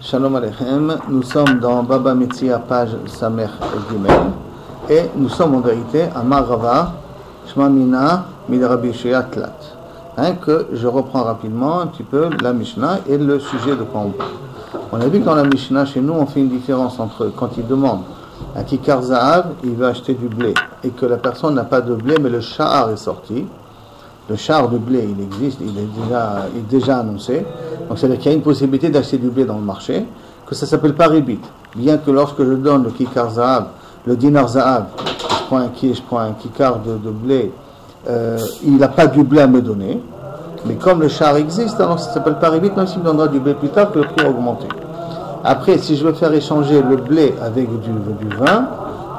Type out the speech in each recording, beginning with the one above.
Shalom Aleichem, nous sommes dans Baba Metzia, page Samer Gimel, et nous sommes en vérité à Marava, Shma Mina, Midrabi Shea Tlat. Que je reprends rapidement un petit peu la Mishnah et le sujet de quoi on parle. On a vu que dans la Mishnah, chez nous, on fait une différence entre quand il demande un Kikar Zahav, il veut acheter du blé, et que la personne n'a pas de blé, mais le Sha'ar est sorti. Le char de blé, il existe, il est déjà annoncé. Donc, c'est-à-dire qu'il y a une possibilité d'acheter du blé dans le marché, que ça ne s'appelle pas ribit. Bien que lorsque je donne le kikar zahav, le dinar zahav, je prends un kikar de blé, il n'a pas du blé à me donner. Mais comme le char existe, alors ça ne s'appelle pas ribit, même s'il me donnera du blé plus tard, que le prix a augmenté. Après, si je veux faire échanger le blé avec du vin,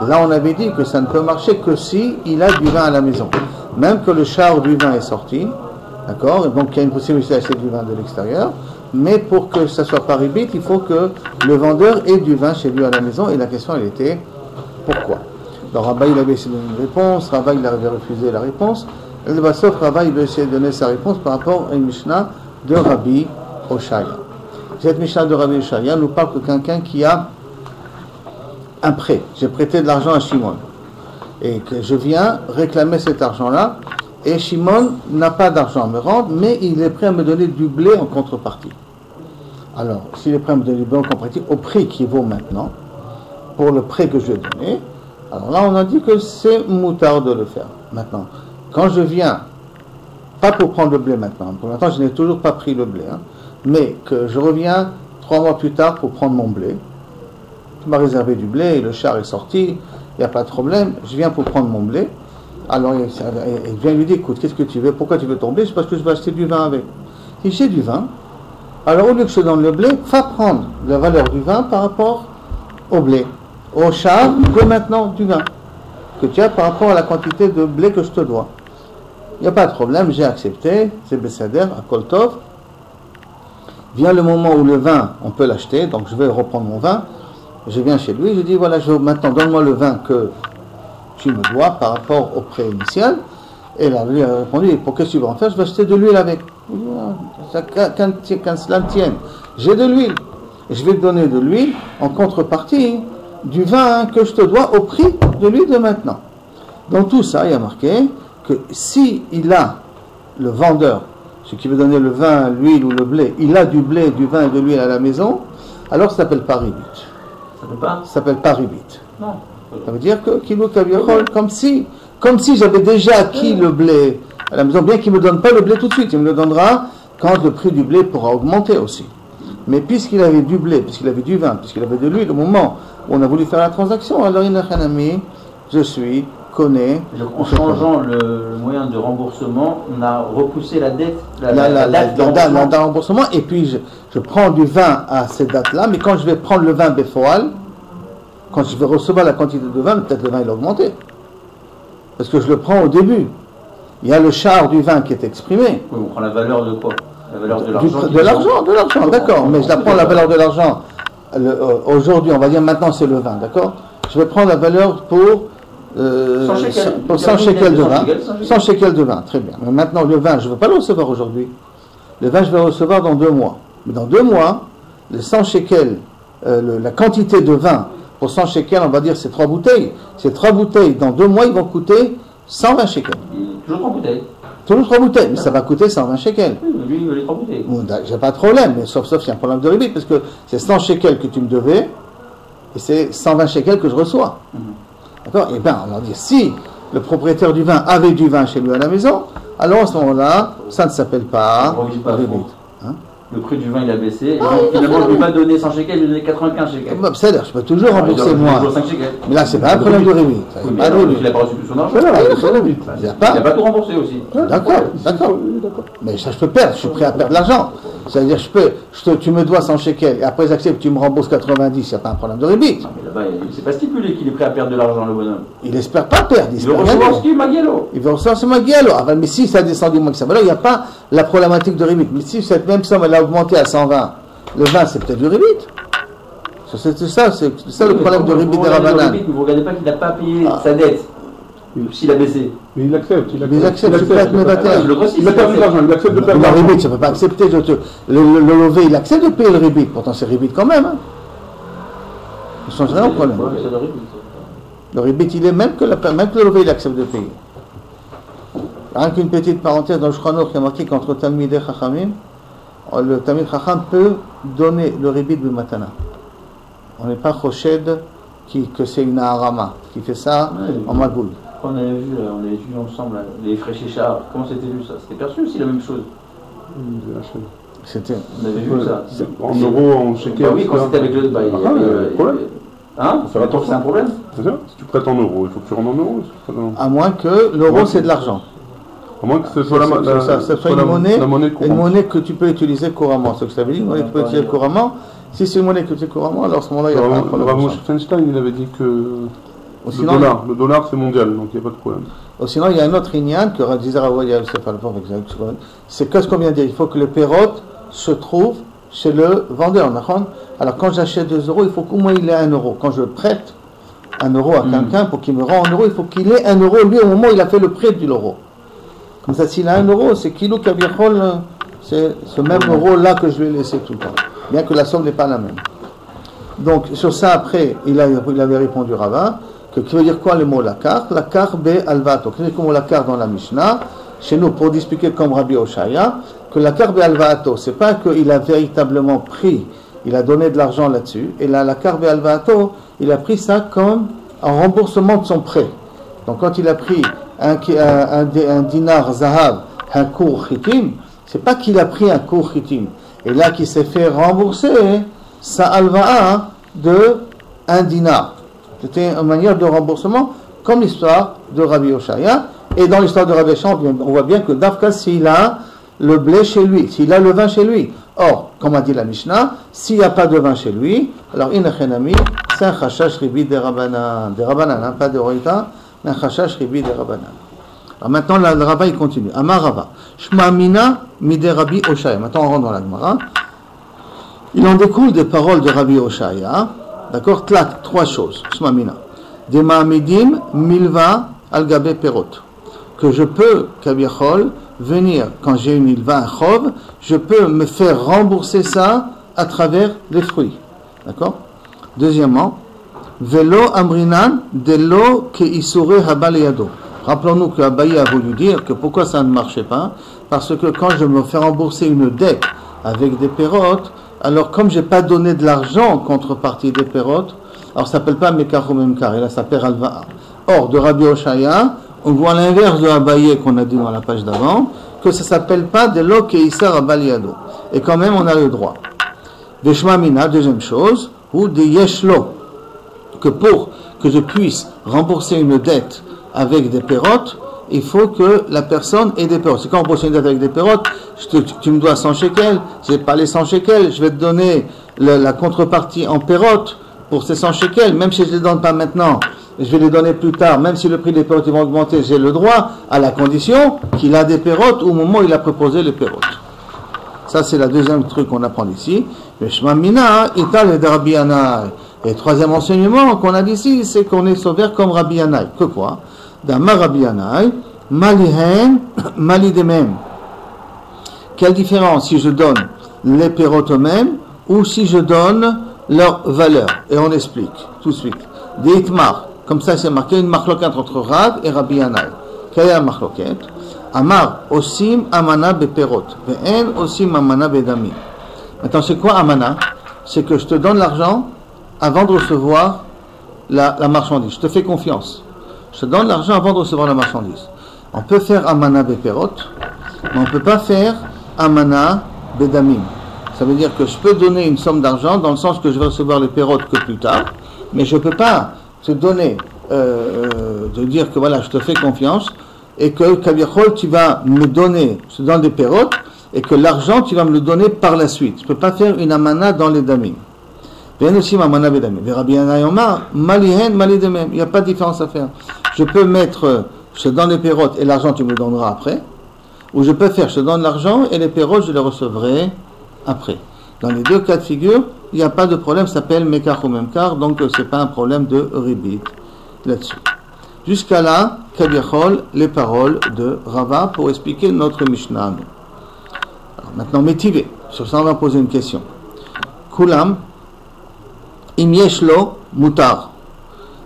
là on avait dit que ça ne peut marcher que si il a du vin à la maison. Même que le char du vin est sorti, d'accord, donc il y a une possibilité d'acheter du vin de l'extérieur, mais pour que ça soit pas ribit, il faut que le vendeur ait du vin chez lui à la maison, et la question elle était pourquoi. Alors Rabba il avait essayé de donner une réponse, Rabba il avait refusé la réponse, et le Bassof Rabba il a essayé de donner sa réponse par rapport à une Mishnah de Rabbi Oshaya. Cette Mishnah de Rabbi Oshaya nous parle de quelqu'un qui a un prêt. J'ai prêté de l'argent à Shimon. Et que je viens réclamer cet argent-là, et Shimon n'a pas d'argent à me rendre, mais il est prêt à me donner du blé en contrepartie. Alors, s'il est prêt à me donner du blé en contrepartie, au prix qui vaut maintenant, pour le prêt que je lui ai donné, alors là, on a dit que c'est moutard de le faire. Maintenant, quand je viens, pas pour prendre le blé maintenant, pour l'instant, je n'ai toujours pas pris le blé, mais que je reviens 3 mois plus tard pour prendre mon blé, tu m'as réservé du blé, et le char est sorti, il n'y a pas de problème, je viens pour prendre mon blé. Alors il vient lui dire, écoute, qu'est-ce que tu veux, pourquoi tu veux ton blé? C'est parce que je veux acheter du vin avec. Si j'ai du vin, alors au lieu que je te donne le blé, va prendre la valeur du vin par rapport au blé, au char de maintenant du vin, que tu as par rapport à la quantité de blé que je te dois. Il n'y a pas de problème, j'ai accepté, c'est Bessader, à Koltov. Vient le moment où le vin, on peut l'acheter, donc je vais reprendre mon vin. Je viens chez lui, je dis voilà, maintenant donne-moi le vin que tu me dois par rapport au prêt initial. Et là, lui a répondu, pour qu'est-ce que tu vas en faire? Je vais acheter de l'huile avec. Quand cela tienne, j'ai de l'huile. Je vais te donner de l'huile en contrepartie du vin que je te dois au prix de l'huile de maintenant. Dans tout ça, il y a marqué que si il a, le vendeur, ce qui veut donner le vin, l'huile ou le blé, il a du blé, du vin et de l'huile à la maison, alors ça s'appelle pas ribit. Ça s'appelle pas ribit. Non. Ça veut dire que Kilo Kaviachol, comme si j'avais déjà acquis le blé à la maison, bien qu'il ne me donne pas le blé tout de suite, il me le donnera quand le prix du blé pourra augmenter aussi. Mais puisqu'il avait du blé, puisqu'il avait du vin, puisqu'il avait de l'huile, au moment où on a voulu faire la transaction, alors il n'a rien ami, connais. Donc, en changeant le moyen de remboursement, on a repoussé la dette, la date de remboursement, et puis je prends du vin à cette date-là, mais quand je vais prendre le vin Befoal, quand je vais recevoir la quantité de vin, peut-être le vin il a augmenté. Parce que je le prends au début. Il y a le char du vin qui est exprimé. Oui, on prend la valeur de quoi? La valeur de l'argent. De l'argent, d'accord. Mais je la prends la valeur de l'argent. Aujourd'hui, on va dire maintenant c'est le vin, d'accord? Je vais prendre la valeur pour 100 shekels de vin. 100 shekels de vin, très bien. Mais maintenant, le vin, je ne veux pas le recevoir aujourd'hui. Le vin, je vais le recevoir dans 2 mois. Mais dans 2 mois, les 100 shekels, la quantité de vin, pour 100 shekels, on va dire c'est 3 bouteilles. Ces 3 bouteilles, dans 2 mois, ils vont coûter 120 shekels. Toujours 3 bouteilles. Toujours 3 bouteilles, mais ça va coûter 120 shekels. Oui, lui, il veut les 3 bouteilles. Bon, j'ai pas de problème, mais sauf s'il y a un problème de ribit, parce que c'est 100 shekels que tu me devais, et c'est 120 shekels que je reçois. D'accord? Et bien, on va dire, si le propriétaire du vin avait du vin chez lui à la maison, alors à ce moment-là, ça ne s'appelle pas ribit. Le prix du vin il a baissé, et donc finalement je ne lui ai pas donné 100 shekels, je lui ai donné 95 shekels. C'est-à-dire, je peux toujours rembourser moi. Mais là, c'est pas un problème de ribit. Il n'a pas reçu tout son argent. Il n'a pas tout remboursé aussi. D'accord. Mais ça, je peux perdre, je suis prêt à perdre l'argent. C'est-à-dire, tu me dois 100 shekels, et après j'accepte, tu me rembourses 90, il n'y a pas un problème de ribit. Non, mais là-bas, il ne s'est pas stipulé qu'il est prêt à perdre de l'argent, le bonhomme. Il n'espère pas perdre. Il veut recevoir ce qui est Magiello. Il veut recevoir ce Magiello. Mais si ça descend du moins que ça, alors il n'y a pas la problématique de ribit. Mais si cette même somme, elle a augmenté à 120, le 20, c'est peut-être du ribit. C'est ça le problème de ribit de Rabbanan. Vous ne regardez pas qu'il n'a pas payé sa dette. S'il a baissé. Mais il accepte. Ils acceptent, tu peux être mévatel. Je le crois, s'il Il a perdu de l'argent, il accepte de perdre La l'argent. ribit, ça ne peut pas accepter. Le levé, il accepte de payer le ribit. Pourtant, c'est ribit quand même. Hein. Ça ne change rien au problème. Ouais, c'est le ribit. Le ribit, il est même que le levé, il accepte de payer. Rien qu'une petite parenthèse dans le Shulchan Aruch, il y a marqué qu'entre Talmid et Chachamim, le Talmid Chacham peut donner le ribit de matana. On n'est pas choshed que c'est une harama qui fait ça en magouille. On avait vu ensemble les frais Chéchard. Comment c'était vu ça? C'était perçu aussi la même chose. C'était. On avait vu ça. En euros, en shekel. Bah oui, quand c'était avec le. Bah, il y avait problème. Hein? Faut faire attention. C'est un problème? C'est ça. Si tu prêtes en euros, il faut que tu rendes en euros. À moins que l'euro, c'est de l'argent. À moins que ce soit une monnaie courante. Une monnaie que tu peux utiliser couramment. C'est ce que ça veut dire, une monnaie que tu peux utiliser couramment. Si c'est une monnaie que tu utilises couramment, alors à ce moment-là, il n'y a pas de problème. Rav Feinstein, il avait dit que sinon, le dollar c'est mondial, donc il n'y a pas de problème. Sinon, il y a un autre ignan que disait Rawali Yosef Alpha, c'est que ce qu'on vient de dire. Il faut que le perrotte se trouve chez le vendeur. Alors, quand j'achète 2 euros, il faut qu'au moins il ait 1 euro. Quand je prête 1 euro à quelqu'un pour qu'il me rende 1 euro, il faut qu'il ait 1 euro lui au moment où il a fait le prêt de l'euro. Comme ça, s'il a 1 euro, c'est kilo kabiachol, c'est ce même euro là que je vais laisser tout le temps. Bien que la somme n'est pas la même. Donc, sur ça, après, il avait répondu Rava, que qui veut dire quoi le mot lakar? Lakar be alvato. Qu'est-ce que le mot lakar dans la Mishnah? Chez nous, pour expliquer comme Rabbi Oshaya, que lakar be alvato, c'est pas qu'il a véritablement pris, il a donné de l'argent là-dessus, et là, lakar be alvato, il a pris ça comme un remboursement de son prêt. Donc, quand il a pris un dinar zahav, un cours chitim, c'est pas qu'il a pris un cours chitim, et là, qu'il s'est fait rembourser sa alva'a de 1 dinar. C'était une manière de remboursement, comme l'histoire de Rabbi Oshaya. Et dans l'histoire de Rabbi Oshaya, on voit bien que Dafka, s'il a le blé chez lui, s'il a le vin chez lui. Or, comme a dit la Mishnah, s'il n'y a pas de vin chez lui, alors inachenami, c'est un chashash ribi de Rabbanan. De Rabbanan, hein, pas de Roïta, mais un chashash ribi de Rabbanan. Alors maintenant, le Rabba, il continue. Amar Rava, Shma mina mide Rabbi Oshaya. Maintenant, on rentre dans la Gemara. Il en découle des paroles de Rabbi Oshaya. D'accord, 3 choses. Shma mina. Des ma'amidim milva al gabe perot. Que je peux, kabiachol, venir, quand j'ai une milva, un chov, je peux me faire rembourser ça à travers les fruits. D'accord. Deuxièmement, velo amrinan delo ke isure habal yado. Rappelons-nous que Abaye a voulu dire que pourquoi ça ne marchait pas, parce que quand je me fais rembourser une dette avec des pérotes, alors comme je n'ai pas donné de l'argent en contrepartie des pérotes, alors ça ne s'appelle pas Mekar ou Memkar, et là ça s'appelle Alva'a. Or, de Rabbi Oshaya, on voit l'inverse de Abaye qu'on a dit dans la page d'avant, que ça ne s'appelle pas de lo ke isar habal yado. Et quand même on a le droit. Veshma mina, deuxième chose, ou de yeshlo, que pour que je puisse rembourser une dette avec des pérotes, il faut que la personne ait des pérotes. C'est quand on rembourse une dette avec des pérotes, tu me dois 100 shekels, je vais pas les 100 shekels, je vais te donner la contrepartie en pérotes pour ces 100 shekels, même si je ne les donne pas maintenant, je vais les donner plus tard, même si le prix des pérotes va augmenter, j'ai le droit, à la condition qu'il a des pérotes au moment où il a proposé les pérotes. Ça, c'est la deuxième truc qu'on apprend ici. Et le troisième enseignement qu'on a ici, c'est qu'on est sauvé comme Rabbi Yannai. Que quoi? D'Amar Rabbi Yannai, malihen, malidemem. Quelle différence si je donne les pérotes eux-mêmes ou si je donne leur valeur? Et on explique tout de suite. Deitmar, comme ça c'est marqué une marloquette entre Rav et Rabbi Yannai. Quelle est la marloquette? Amar, osim amana beperot, ve'en osim amana bedami. Maintenant, c'est quoi amana? C'est que je te donne l'argent avant de recevoir la marchandise. Je te fais confiance. Je te donne l'argent avant de recevoir la marchandise. On peut faire amana beperot, mais on ne peut pas faire amana bedamim. Ça veut dire que je peux donner une somme d'argent dans le sens que je vais recevoir les pérotes que plus tard, mais je ne peux pas te donner, de dire que voilà, je te fais confiance, et que Kaviachol, tu vas me donner, je te donne des pérotes, et que l'argent, tu vas me le donner par la suite. Je ne peux pas faire une amana dans les damim. Bien aussi, amana bedamim. Rabbi Yannai Omar, malihen, malidemem. Il n'y a pas de différence à faire. Je peux mettre, je te donne les pérotes, et l'argent, tu me le donneras après. Ou je peux faire, je te donne l'argent, et les pérotes, je les recevrai après. Dans les deux cas de figure, il n'y a pas de problème, ça s'appelle Mekar ou Memkar, donc ce n'est pas un problème de ribit là-dessus. Jusqu'à là, Kabiachol, les paroles de Rava pour expliquer notre Mishnah. Alors maintenant, Métivé. Sur ça, on va poser une question. Kulam, im yeshlo mutar.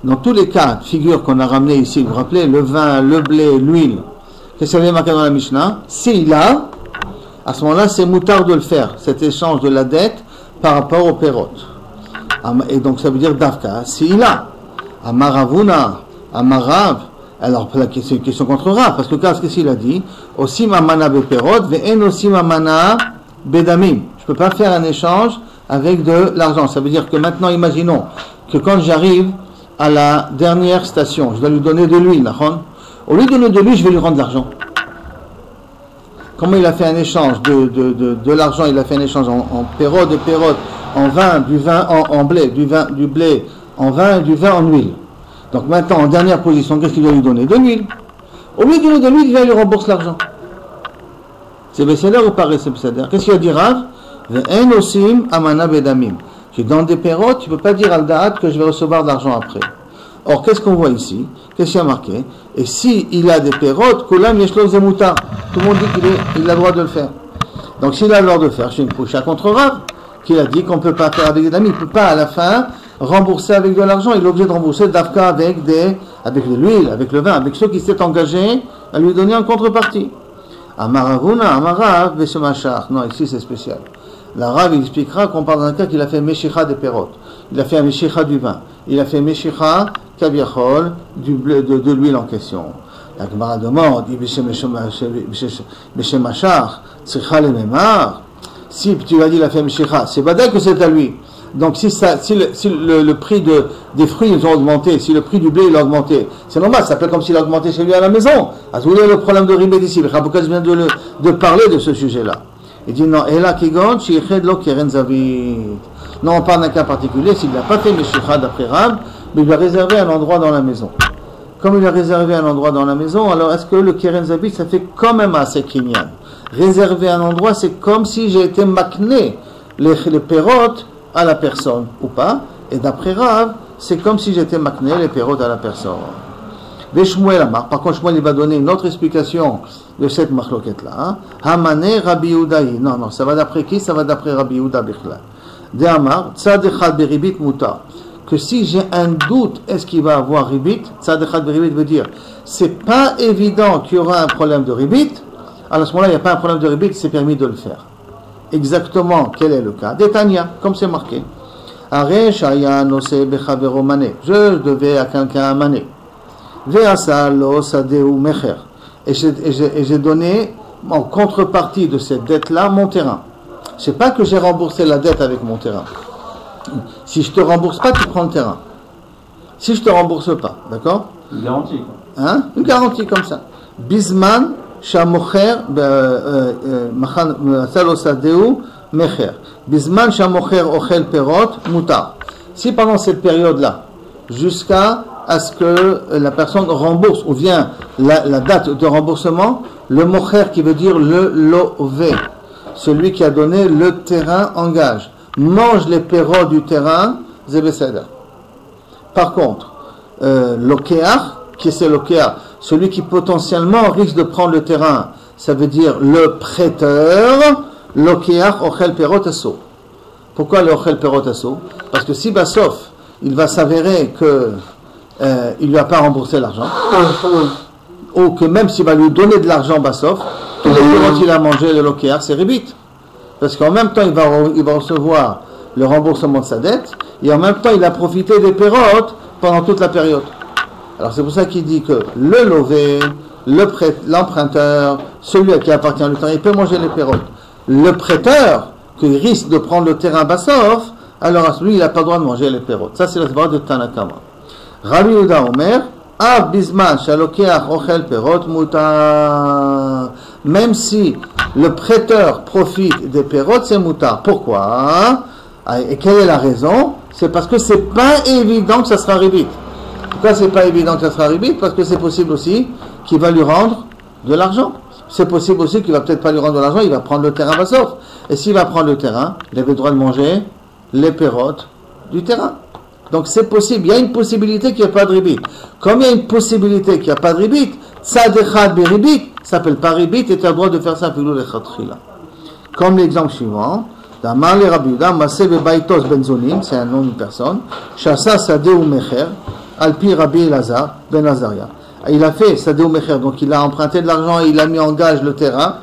Dans tous les cas de figure qu'on a ramené ici, vous vous rappelez, le vin, le blé, l'huile, qu'est-ce qu'il y avait marqué dans la Mishnah? S'il a, à ce moment-là, c'est mutar de le faire, cet échange de la dette par rapport au perot. Et donc ça veut dire Davka, s'il a. Amaravuna, Amarav, alors c'est une question contre Rav, parce que qu'est-ce qu'il a dit? Aussi mamana beperot, ve'en aussi mamana bedamim. Je ne peux pas faire un échange avec de l'argent. Ça veut dire que maintenant, imaginons que quand j'arrive à la dernière station, je dois lui donner de l'huile. Au lieu de donner de l'huile, je vais lui rendre de l'argent. Comment il a fait un échange de l'argent? Il a fait un échange en perot, de perot, en vin, du vin en blé, du blé en vin et du vin en huile. Donc maintenant, en dernière position, qu'est-ce qu'il doit lui donner? De l'huile. Au lieu de lui donner de l'huile, il va lui rembourser l'argent. C'est Besséder ou pas c'est Besséder? Qu'est-ce qu'il a dit Rav? Ve'en osim amana bedamim. Dans des perrots, tu ne peux pas dire al da'at que je vais recevoir de l'argent après. Or, qu'est-ce qu'on voit ici? Qu'est-ce qu'il y a marqué? Et si il a des perrots, kulam yeshlo zemuta. Tout le monde dit qu'il a le droit de le faire. Donc, s'il a le droit de le faire, c'est une poucha contre Rav, qui a dit qu'on ne peut pas faire avec des amis. Il ne peut pas, à la fin, rembourser avec de l'argent. Il est obligé de rembourser d'Afka avec de l'huile, avec le vin, avec ceux qui s'étaient engagés à lui donner en contrepartie. Amaravuna, Amarav, Vesemachar. Non, ici c'est spécial. La Rav il expliquera qu'on parle d'un cas qu'il a fait Meshicha des perrottes. Il a fait un Meshicha du vin. Il a fait Meshicha Kaviachol de l'huile en question. La Gemara demande, Vesemachar, Tzricha le Memar. Si tu vas dire il a fait Meshicha, c'est badai que c'est à lui. Donc si le prix des fruits ils ont augmenté, si le prix du blé il a augmenté, c'est normal, ça s'appelle comme s'il a augmenté chez lui à la maison. À vous le problème de ribé d'ici, le Raboukas vient de parler de ce sujet-là. Il dit non, et là Kigon, Shichedlo Keren Zavid. Non, on parle d'un cas particulier, s'il n'a pas fait Meshicha d'après Rab, mais il lui a réservé un endroit dans la maison. Comme il a réservé un endroit dans la maison, alors est-ce que le Keren Zavid ça fait quand même assez Kinyan? Réserver un endroit, c'est comme si j'ai été makné les pérotes à la personne ou pas, et d'après Rav, c'est comme si j'étais makné les pérotes à la personne. Veshmuel Amar, par contre Shmuel il va donner une autre explication de cette machloquette là. Hamane Rabbi Yehudaï, non, ça va d'après qui? Ça va d'après Rabbi Yehuda Bichla. De Amar, tzad echad beribit muta, que si j'ai un doute, est-ce qu'il va avoir ribit? Tzad echad beribit veut dire, c'est pas évident qu'il y aura un problème de ribit, alors à ce moment-là il n'y a pas un problème de ribit, c'est permis de le faire. Exactement, quel est le cas? Détania, comme c'est marqué. Je devais à quelqu'un mané. Et j'ai donné en contrepartie de cette dette-là mon terrain. C'est pas que j'ai remboursé la dette avec mon terrain. Si je te rembourse pas, tu prends le terrain. Si je te rembourse pas, d'accord? Une garantie, quoi. Hein? Une garantie comme ça. Bisman. Shamocher Salosadeu Mecher. Bisman Shamocher Ochel Perot Mutar. Si pendant cette période-là, jusqu'à ce que la personne rembourse, ou vient la date de remboursement, le Mocher qui veut dire le Lové, celui qui a donné le terrain en gage, mange les perrots du terrain, Zebeseder. Par contre, Lokeach, qui c'est Lokeach? Celui qui potentiellement risque de prendre le terrain, ça veut dire le prêteur, Lokeach Ochel Perot Asso. Pourquoi le Ochel Perot Asso? Parce que si Bassof, il va s'avérer que il lui a pas remboursé l'argent, ou que même s'il va lui donner de l'argent Bassof, tous les perrots qu'il a mangé, le Lokeach, c'est ribit. Parce qu'en même temps, il va recevoir le remboursement de sa dette, et en même temps, il a profité des perrots pendant toute la période. Alors c'est pour ça qu'il dit que le lové, l'emprunteur, celui à qui appartient le terrain, il peut manger les perrottes. Le prêteur, qui risque de prendre le terrain Bassof, alors lui, il n'a pas le droit de manger les perrottes. Ça, c'est la voix de Tanakama. Rabbi Yehuda Omer, Av Bisman Shalokeach Ochel Perot Mutar. Même si le prêteur profite des perrottes, c'est Mutar. Pourquoi? Et quelle est la raison? C'est parce que c'est pas évident que ça sera ribit. Pourquoi c'est pas évident que ça sera ribit? Parce que c'est possible aussi qu'il va lui rendre de l'argent. C'est possible aussi qu'il va peut-être pas lui rendre de l'argent, il va prendre le terrain Bassof. Et s'il va prendre le terrain, il avait le droit de manger les perrottes du terrain. Donc c'est possible, il y a une possibilité qu'il n'y ait pas de ribit. Comme il y a une possibilité qu'il n'y a pas de ribit, tzad echad beribit, ça s'appelle pas ribit et tu as le droit de faire ça filou lechatchila. Comme l'exemple suivant, d'Amar le Rabbi Yehuda, Maseh bebaitos benzonim, c'est un nom d'une personne, Shasa sadeh ou mecher, alpi Rabbi Elazar ben Azaria. Il a fait sadeh ou mecher, donc il a emprunté de l'argent et il a mis en gage le terrain,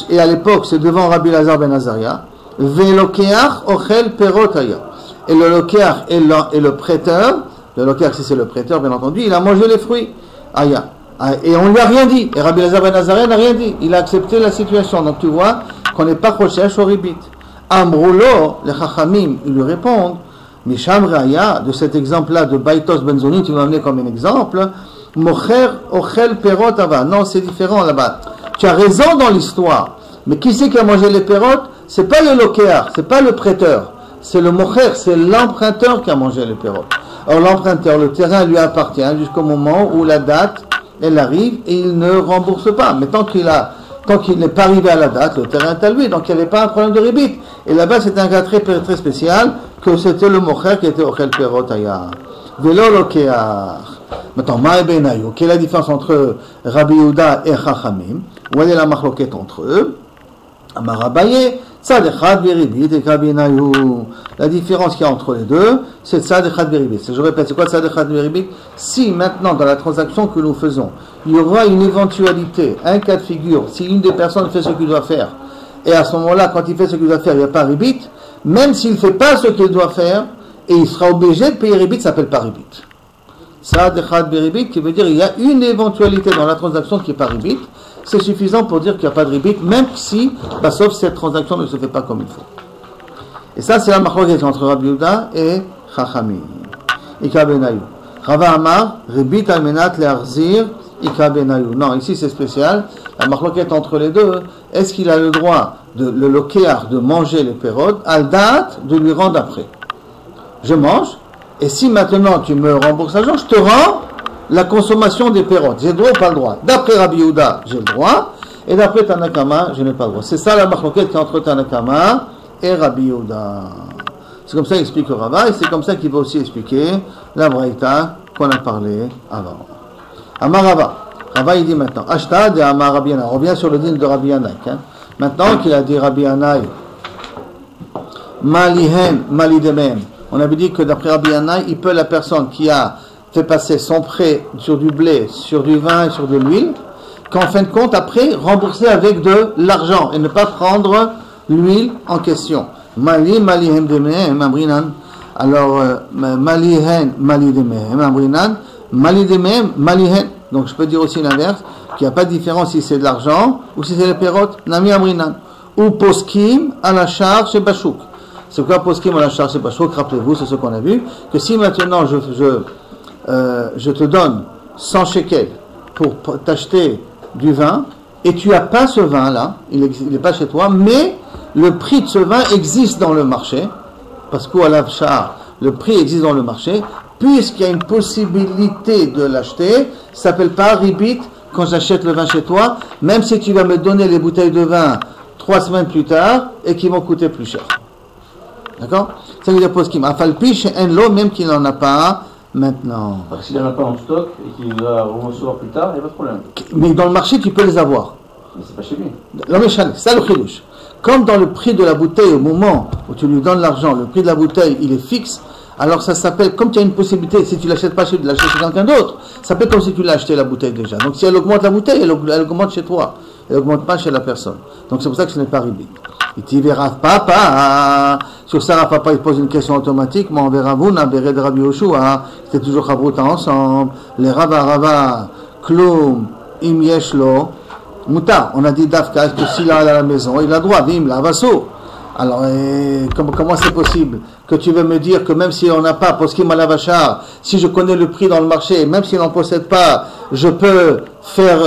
et à l'époque c'est devant Rabbi Elazar ben Azaria, velokeach ochel perot aya. Et le lokeach et le prêteur, le lokeach si c'est le prêteur bien entendu, il a mangé les fruits, aya. Et on lui a rien dit, et Rabbi Elazar ben Azaria n'a rien dit, il a accepté la situation, donc tu vois qu'on n'est pas recherche au ribit. Amroulo, les chachamim, ils lui répondent, Misham Raya, de cet exemple-là de Baitos Benzonim, tu m'as amené comme un exemple, Mocher Ochel Perot Ava. Non, c'est différent là-bas. Tu as raison dans l'histoire, mais qui c'est qui a mangé les perot? C'est pas le lokéar, c'est pas le prêteur, c'est le Mocher, c'est l'emprunteur qui a mangé les perot. Alors l'emprunteur, le terrain lui appartient jusqu'au moment où la date, elle arrive et il ne rembourse pas. Mais tant qu'il n'est pas arrivé à la date, le terrain est à lui, donc il n'y avait pas un problème de ribit. Et là-bas, c'était un cas très, très spécial, que c'était le mocher qui était Ochel Perot Aya. Velo Lokeach. Maintenant, Ma'e Benayu, quelle est la différence entre Rabbi Yehuda et Chachamim? Où est la machloket entre eux? Amar Abaye, Tzad Echad Beribit et Rabbi Benayu. La différence qu'il y a entre les deux, c'est Tzad Echad Beribit. Je répète, c'est quoi Tzad Echad Beribit? Si maintenant, dans la transaction que nous faisons, il y aura une éventualité, un cas de figure, si une des personnes fait ce qu'il doit faire, et à ce moment-là, quand il fait ce qu'il doit faire, il n'y a pas ribit, même s'il ne fait pas ce qu'il doit faire, et il sera obligé de payer ribit, ça s'appelle pas ribit. Ça, dechad beribit, qui veut dire il y a une éventualité dans la transaction qui n'est pas ribit, c'est suffisant pour dire qu'il n'y a pas de ribit, même si, sauf cette transaction ne se fait pas comme il faut. Et ça, c'est la machloket entre Rabbi Yehuda et Chachamim. Ika benayu. Rava Amar, ribit almenat le'arzir, Ika benayu. Non, ici c'est spécial. La machloket entre les deux, est-ce qu'il a le droit, le lokéar, de manger les pérodes, à date, de lui rendre après? Je mange, et si maintenant tu me rembourses l'argent, je te rends la consommation des pérodes. J'ai le droit ou pas le droit? D'après Rabbi Yehuda, j'ai le droit, et d'après Tanakama, je n'ai pas le droit. C'est ça la machloket qui est entre Tanakama et Rabbi Yehuda. C'est comme ça qu'il explique le Rava, et c'est comme ça qu'il va aussi expliquer la Braïta qu'on a parlé avant. Amar Rava. Rava il dit maintenant, Ashta de Amar Rabbi Yanai. On revient sur le dîne de Rabbi Yanai. Maintenant qu'il a dit Rabbi Yanai, Malihen, Malidemem. On avait dit que d'après Rabbi Yanai, il peut la personne qui a fait passer son prêt sur du blé, sur du vin et sur de l'huile, qu'en fin de compte, après, rembourser avec de l'argent et ne pas prendre l'huile en question. Mali, Malihen, Demehem, Amrinan. Alors, Malihen, Malidemehem, Amrinan. Malidemehem, Malihen. Donc je peux dire aussi l'inverse, qu'il n'y a pas de différence si c'est de l'argent ou si c'est les pérotes, Nami Amrinan. Ou Poskim à la charge chez Bachouk. C'est quoi Poskim à la charge chez Bachouk? Rappelez-vous, c'est ce qu'on a vu, que si maintenant je te donne 100 shekels pour t'acheter du vin, et tu n'as pas ce vin-là, il n'est pas chez toi, mais le prix de ce vin existe dans le marché, parce qu'à la char, le prix existe dans le marché, puisqu'il y a une possibilité de l'acheter, ça ne s'appelle pas ribit quand j'achète le vin chez toi, même si tu vas me donner les bouteilles de vin 3 semaines plus tard et qui vont coûter plus cher. D'accord? Ça veut dire poskim. Afalpi chez Enlo, même qu'il n'en a pas maintenant. S'il n'en a pas en stock et qu'il va recevoir plus tard, il n'y a pas de problème. Mais dans le marché, tu peux les avoir. Mais c'est pas chez lui. C'est ça le chidouche. Comme dans le prix de la bouteille, au moment où tu lui donnes l'argent, le prix de la bouteille, il est fixe. Alors ça s'appelle, comme tu as une possibilité, si tu ne l'achètes pas chez lui, de l'acheter chez quelqu'un d'autre, ça s'appelle comme si tu l'as acheté la bouteille déjà. Donc si elle augmente la bouteille, elle augmente chez toi. Elle n'augmente pas chez la personne. Donc c'est pour ça que ce n'est pas ribit. Et tu verras papa. Sur ça, Rav Papa il pose une question automatique. Moi on verra vous, Nabere de Rabbi Yoshua. C'était toujours Chavruta ensemble. Les Rava, Klum, Im Yeshlo, Muta. On a dit Dafka, que s'il a à la maison, il a droit, Vim, la Vasso. Alors, comment c'est possible que tu veux me dire que même si on n'a pas poskim à la vachar, si je connais le prix dans le marché, même s'il n'en possède pas, je peux faire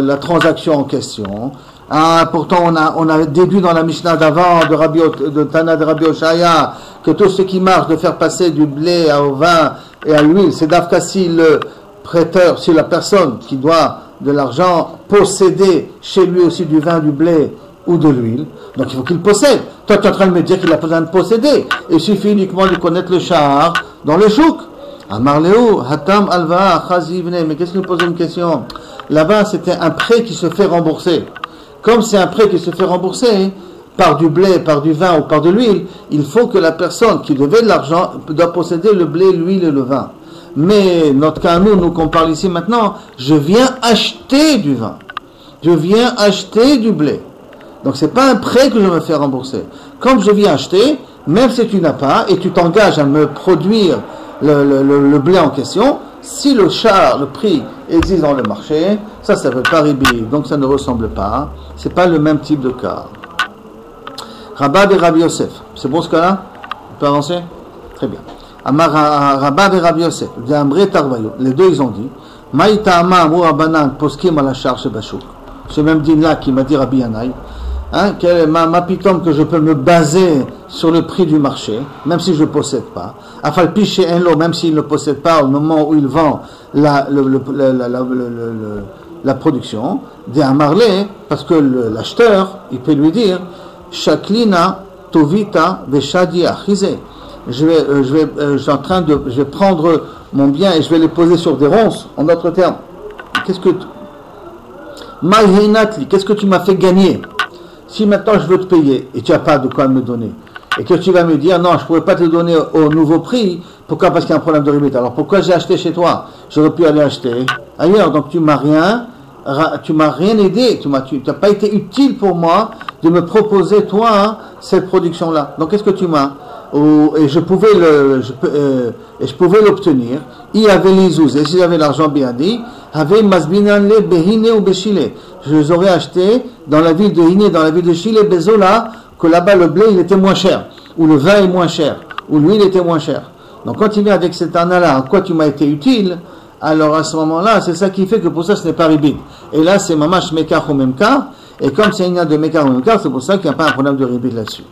la transaction en question. Ah, pourtant, on a déduit dans la Mishnah d'avant de Tana de Rabbi Oshaya que tout ce qui marche de faire passer du blé au vin et à l'huile, c'est d'Afka si le prêteur, si la personne qui doit de l'argent posséder chez lui aussi du vin, du blé ou de l'huile, donc il faut qu'il possède. Toi, tu es en train de me dire qu'il a besoin de posséder. Il suffit uniquement de connaître le shahar dans le chouk. Amar Léo, Hatam Alva, Chazivne, mais qu'est-ce qu'il nous pose une question? Là-bas, c'était un prêt qui se fait rembourser. Comme c'est un prêt qui se fait rembourser par du blé, par du vin ou par de l'huile, il faut que la personne qui devait de l'argent doit posséder le blé, l'huile et le vin. Mais notre cas, nous qu'on parle ici maintenant, je viens acheter du vin. Je viens acheter du blé. Donc c'est pas un prêt que je me fais rembourser. Comme je viens acheter, même si tu n'as pas, et tu t'engages à me produire le blé en question, si le prix existe dans le marché, ça s'appelle pas ribi, donc ça ne ressemble pas. C'est pas le même type de cas. Rabab et Rabbi Yosef, c'est bon ce cas-là? On peut avancer? Très bien. Amar Rabab et Rabbi Yosef, les deux ils ont dit, Maïta'ama amou abanan poskim à la charge bashuk. Ce même din-là qui m'a dit Rabbi Yanaï, hein, ma pitom que je peux me baser sur le prix du marché, même si je ne possède pas. Afal piché un lot, même s'il ne possède pas au moment où il vend la production. Des amarlé, parce que l'acheteur, il peut lui dire, Shaklina tovita veshadi achizé. Je vais prendre mon bien et je vais les poser sur des ronces. En d'autres termes, qu'est-ce que tu m'as fait gagner? Si maintenant je veux te payer et tu n'as pas de quoi me donner, et que tu vas me dire non, je ne pourrais pas te donner au nouveau prix, pourquoi? Parce qu'il y a un problème de rebate. Alors pourquoi j'ai acheté chez toi? J'aurais pu aller acheter ailleurs. Donc tu m'as rien aidé, tu n'as pas été utile pour moi de me proposer toi cette production-là. Donc qu'est-ce que tu m'as? Et je pouvais l'obtenir. Il y avait les zouz, et si j'avais l'argent bien dit, avait masbinanle behine ou bechile. Je les aurais achetés dans la ville de Hiné, dans la ville de Chile, Bezola, que là-bas le blé il était moins cher, ou le vin est moins cher, ou l'huile était moins cher. Donc quand il vient avec cet ana-là, en quoi tu m'as été utile, alors à ce moment-là, c'est ça qui fait que pour ça ce n'est pas ribid. Et là c'est mamash mekar ou memkar, et comme c'est une de mekar ou memkar, c'est pour ça qu'il n'y a pas un problème de ribid là-dessus.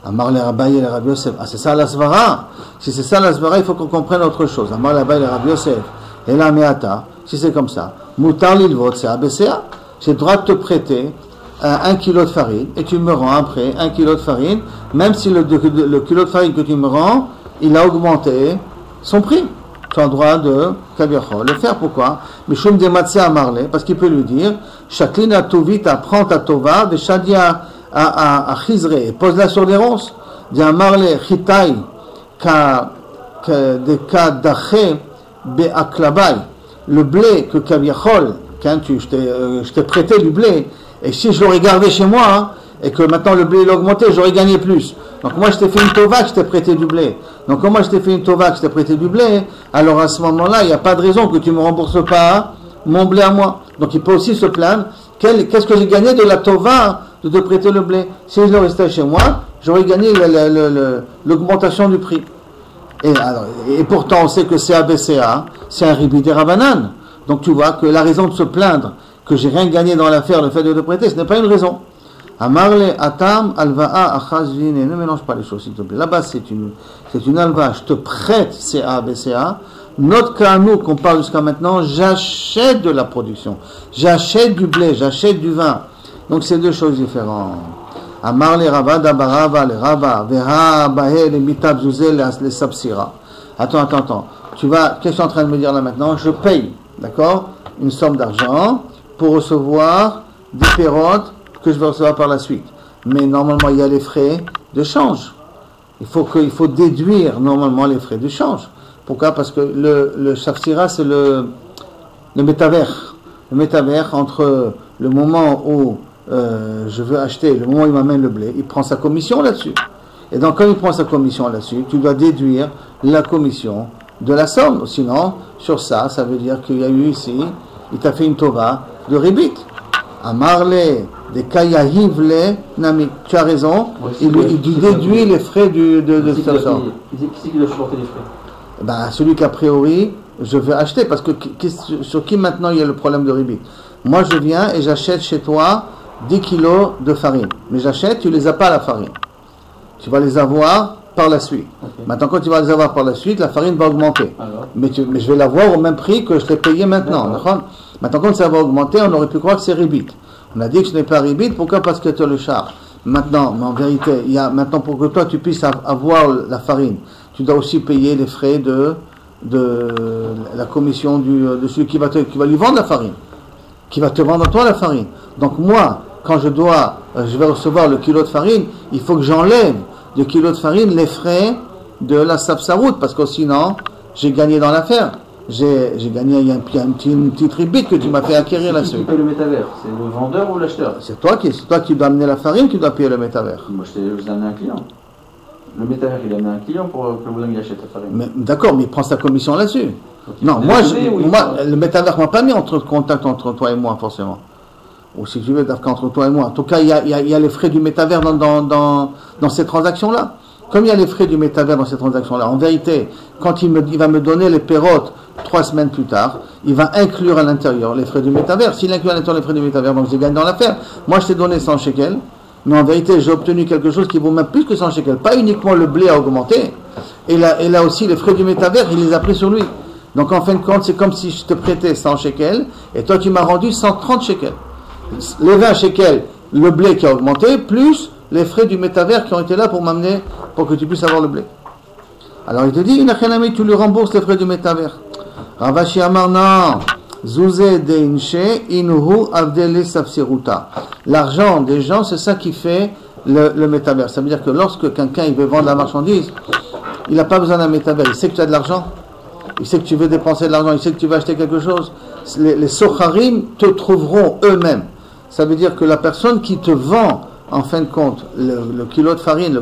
Amar le Rabbi et le Rabbi Yosef. Ah, c'est ça la svara. Si c'est ça la svara, il faut qu'on comprenne autre chose. Amar le Rabbi et le Rabbi Yosef. Et la meata, si c'est comme ça, mutar l'ilvot, c'est ABCA. J'ai le droit de te prêter 1 kilo de farine et tu me rends après 1 kilo de farine, même si le kilo de farine que tu me rends, il a augmenté son prix. Tu as le droit de le faire. Pourquoi? Mishum de Matzeh Amarle, parce qu'il peut lui dire Shaklina Tovita, prends ta tova, de Shadia à Chizre, et pose-la sur des ronces. De Amarle Chitai, de Kadache Be'aklabai, le blé que Kaviachol, quand je t'ai prêté du blé, et si je l'aurais gardé chez moi, et que maintenant le blé il a augmenté, j'aurais gagné plus. Donc moi je t'ai fait une tova que je t'ai prêté du blé. Donc comme moi je t'ai fait une tova que je t'ai prêté du blé, alors à ce moment-là, il n'y a pas de raison que tu ne me rembourses pas mon blé à moi. Donc il peut aussi se plaindre, qu'est-ce que j'ai gagné de la tova de te prêter le blé? Si je le restais chez moi, j'aurais gagné l'augmentation du prix. Et pourtant on sait que c'est ABCA, c'est un ribi des Rabanan. Donc tu vois que la raison de se plaindre que j'ai rien gagné dans l'affaire, le fait de te prêter, ce n'est pas une raison. Amarle atam alva'a achazvine, ne mélange pas les choses s'il te plaît. Là-bas c'est une alva, je te prête CA, BCA. Notre cas à nous qu'on parle jusqu'à maintenant, j'achète de la production, j'achète du blé, j'achète du vin. Donc c'est deux choses différentes. Amarle rava dabarava le rava veha bahe le mitab zuzel le sabsira. Attends. Qu'est-ce que tu es en train de me dire là maintenant? Je paye, d'accord, une somme d'argent pour recevoir des pérotes que je vais recevoir par la suite. Mais normalement, il y a les frais de change. Il faut déduire normalement les frais de change. Pourquoi? Parce que le shafsira, c'est le métavers. Le métavers entre le moment où je veux acheter, le moment où il m'amène le blé, il prend sa commission là-dessus. Et donc, quand il prend sa commission là-dessus, tu dois déduire la commission de la somme. Sinon, sur ça veut dire qu'il y a eu ici, il t'a fait une tova de ribit. Amarle, des kayahivle, nami. Tu as raison, il déduit les frais de cette somme. Qui c'est qui doit supporter les frais? Celui qu'a priori, je veux acheter, parce que sur qui maintenant il y a le problème de ribit? Moi, je viens et j'achète chez toi 10 kilos de farine. Mais j'achète, tu ne les as pas la farine. Tu vas les avoir par la suite. Okay. Maintenant, quand tu vas les avoir par la suite, la farine va augmenter. Mais je vais l'avoir au même prix que je l'ai payé maintenant. D'accord. Maintenant, quand ça va augmenter, on aurait pu croire que c'est ribit. On a dit que ce n'est pas ribit, pourquoi? Parce que tu as le char. Maintenant, mais en vérité, maintenant pour que toi tu puisses avoir la farine, tu dois aussi payer les frais de la commission de celui qui va lui vendre la farine, qui va te vendre à toi la farine. Donc moi, quand je vais recevoir le kilo de farine, il faut que j'enlève du kilo de farine les frais de la sapsaroute, parce que sinon, j'ai gagné dans l'affaire. J'ai gagné, il y a une petite ribite que tu m'as fait acquérir là-dessus. Qui paye le métavers? C'est le vendeur ou l'acheteur? C'est toi qui dois amener la farine, qui dois payer le métavers. Moi, je vous ai amené un client. Le métavers, il a amené un client pour que vous il achète la farine. D'accord, mais il prend sa commission là-dessus. Non, moi, le métavers ne m'a pas mis en contact entre toi et moi, forcément. Ou si tu veux, entre toi et moi. En tout cas, il y a les frais du métavers dans ces transactions-là. Comme il y a les frais du métavers dans ces transactions-là, en vérité, quand il va me donner les pérotes 3 semaines plus tard, il va inclure à l'intérieur les frais du métavers. S'il inclut à l'intérieur les frais du métavers, donc j'ai gagné dans l'affaire. Moi, je t'ai donné 100 shekels, mais en vérité, j'ai obtenu quelque chose qui vaut même plus que 100 shekels. Pas uniquement le blé a augmenté, et là aussi, les frais du métavers, il les a pris sur lui. Donc en fin de compte, c'est comme si je te prêtais 100 shekels, et toi, tu m'as rendu 130 shekels. Les 20 shekels, le blé qui a augmenté, plus les frais du métavers qui ont été là pour m'amener, pour que tu puisses avoir le blé. Alors il te dit, tu lui rembourses les frais du métavers. Ravashi Amar, non. Zouze deinche inuhu avdele safsiruta. L'argent des gens, c'est ça qui fait le métavers. Ça veut dire que lorsque quelqu'un il veut vendre la marchandise, il n'a pas besoin d'un métavers. Il sait que tu as de l'argent. Il sait que tu veux dépenser de l'argent. Il sait que tu vas acheter quelque chose. Les socharim te trouveront eux-mêmes. Ça veut dire que la personne qui te vend, en fin de compte, le kilo de farine,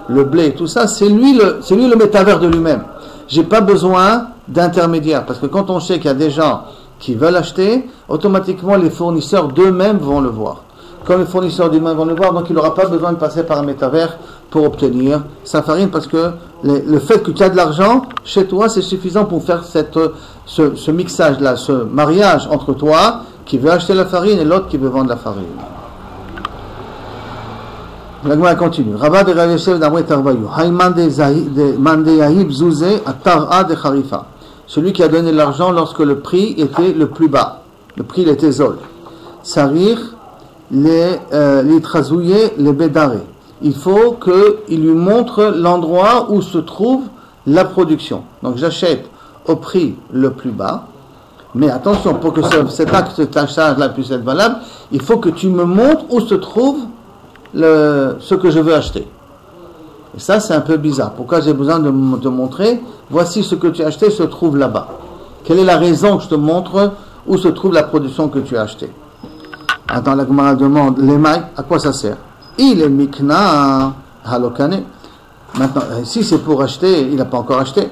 le blé, tout ça, c'est lui le métavers de lui-même. J'ai pas besoin d'intermédiaire, parce que quand on sait qu'il y a des gens qui veulent acheter, automatiquement les fournisseurs d'eux-mêmes vont le voir. Comme les fournisseurs d'eux-mêmes vont le voir, donc il n'aura pas besoin de passer par un métavers pour obtenir sa farine, parce que le fait que tu as de l'argent chez toi, c'est suffisant pour faire ce mixage-là, ce mariage entre toi qui veut acheter la farine et l'autre qui veut vendre la farine. La Gemara continue. Rabba de Rav Yosef d'Amret Tarvayu. Haïman de Yahib Zouze à Tar'a de Kharifa. Celui qui a donné l'argent lorsque le prix était le plus bas. Le prix il était zol. Sarir les trazouillés, les bédarés. Il faut qu'il lui montre l'endroit où se trouve la production. Donc j'achète au prix le plus bas. Mais attention, pour que cet acte d'achat-là puisse être valable, il faut que tu me montres où se trouve ce que je veux acheter. Et ça, c'est un peu bizarre. Pourquoi j'ai besoin de te montrer? Voici ce que tu as acheté se trouve là-bas. Quelle est la raison que je te montre où se trouve la production que tu as achetée? Attends, la Gemara demande, l'émail, à quoi ça sert? Il est mikna halokane. Maintenant, si c'est pour acheter, il n'a pas encore acheté.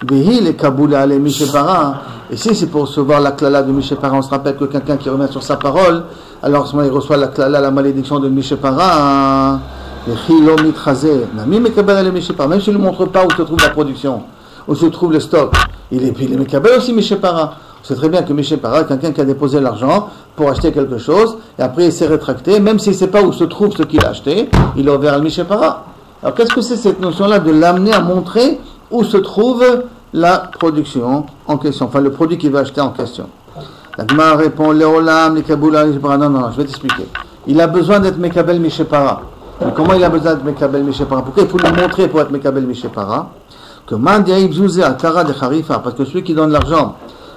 Vehi les kaboula les mishepara. Et si c'est pour recevoir la klala de mishepara, on se rappelle que quelqu'un qui remet sur sa parole, alors en ce moment il reçoit la klala, la malédiction de mishepara. Même si je ne lui montre pas où se trouve la production, où se trouve le stock, il est mekabel aussi mishepara. C'est très bien que mishepara, quelqu'un qui a déposé l'argent pour acheter quelque chose, et après il s'est rétracté, même s'il ne sait pas où se trouve ce qu'il a acheté, il est ouvert le mishepara. Alors qu'est-ce que c'est cette notion-là de l'amener à montrer où se trouve la production en question, enfin le produit qu'il veut acheter en question? La Gemara répond, Léolam, les Kaboula, non, je vais t'expliquer. Il a besoin d'être Mekabel Mishepara. Mais comment il a besoin d'être Mekabel Mishepara? Pourquoi il faut lui montrer pour être Mekabel Mishepara? Que Mandiaïb Zouzé à Tara de Kharifa, parce que celui qui donne l'argent,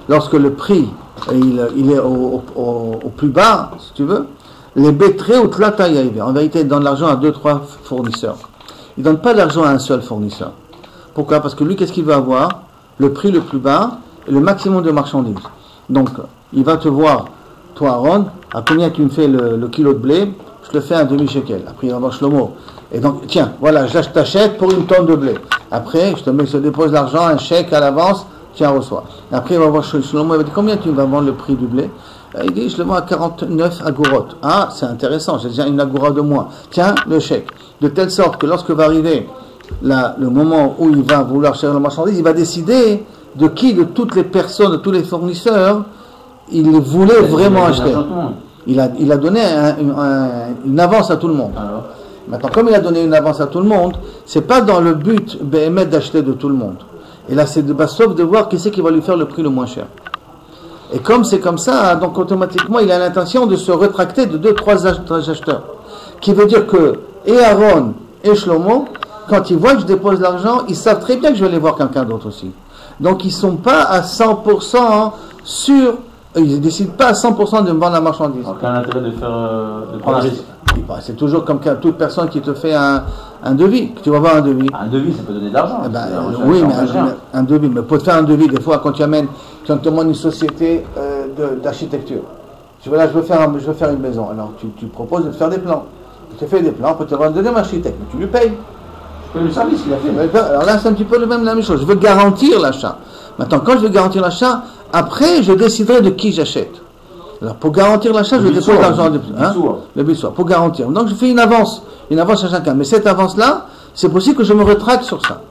lorsque le prix il est au plus bas, si tu veux, les Bétré ou Tlataïaïb, en vérité, il donne l'argent à 2-3 fournisseurs. Il ne donne pas l'argent à un seul fournisseur. Pourquoi? Parce que lui, qu'est-ce qu'il veut avoir? Le prix le plus bas et le maximum de marchandises. Donc, il va te voir, toi, Aaron, à combien tu me fais le kilo de blé? Je le fais à un demi-shekel. Après, il va voir Shlomo. Et donc, tiens, voilà, je t'achète pour une tonne de blé. Après, je dépose l'argent, un chèque à l'avance, tiens, reçois. Après, il va voir Shlomo, il va dire, combien tu vas vendre le prix du blé? Il dit, je le vends à 49 agorotes. Ah, c'est intéressant, j'ai déjà une agora de moins. Tiens, le chèque. De telle sorte que lorsque va arriver le moment où il va vouloir chercher la marchandise, il va décider de qui, de toutes les personnes, de tous les fournisseurs, il voulait vraiment acheter. Il a donné une avance à tout le monde. Alors. Maintenant, comme il a donné une avance à tout le monde, c'est pas dans le but BMF d'acheter de tout le monde. Et là, c'est sauf de voir qui c'est qui va lui faire le prix le moins cher. Et comme c'est comme ça, donc automatiquement, il a l'intention de se rétracter de 2-3 acheteurs. Qui veut dire que, et Aaron et Shlomo, quand ils voient que je dépose l'argent, ils savent très bien que je vais aller voir quelqu'un d'autre aussi. Donc ils ne sont pas à 100% sûrs, ils ne décident pas à 100% de me vendre la marchandise. Alors, quel intérêt de prendre un risque? C'est toujours comme toute personne qui te fait un devis, que tu vas voir un devis. Un devis, ça peut donner de l'argent. Oui, mais un devis, mais pour te faire un devis, des fois, quand tu te demandes une société d'architecture, tu vois là, je veux faire une maison, alors tu proposes de te faire des plans. Tu te fais des plans, pour te avoir un deuxième architecte, mais tu lui payes. Tu payes le service qu'il a fait. Alors là, c'est un petit peu la même chose. Je veux garantir l'achat. Maintenant, quand je veux garantir l'achat, après, je déciderai de qui j'achète. Alors, pour garantir l'achat, je dépose l'argent. Le bissoir, pour garantir. Donc, je fais une avance à chacun. Mais cette avance-là, c'est possible que je me rétracte sur ça.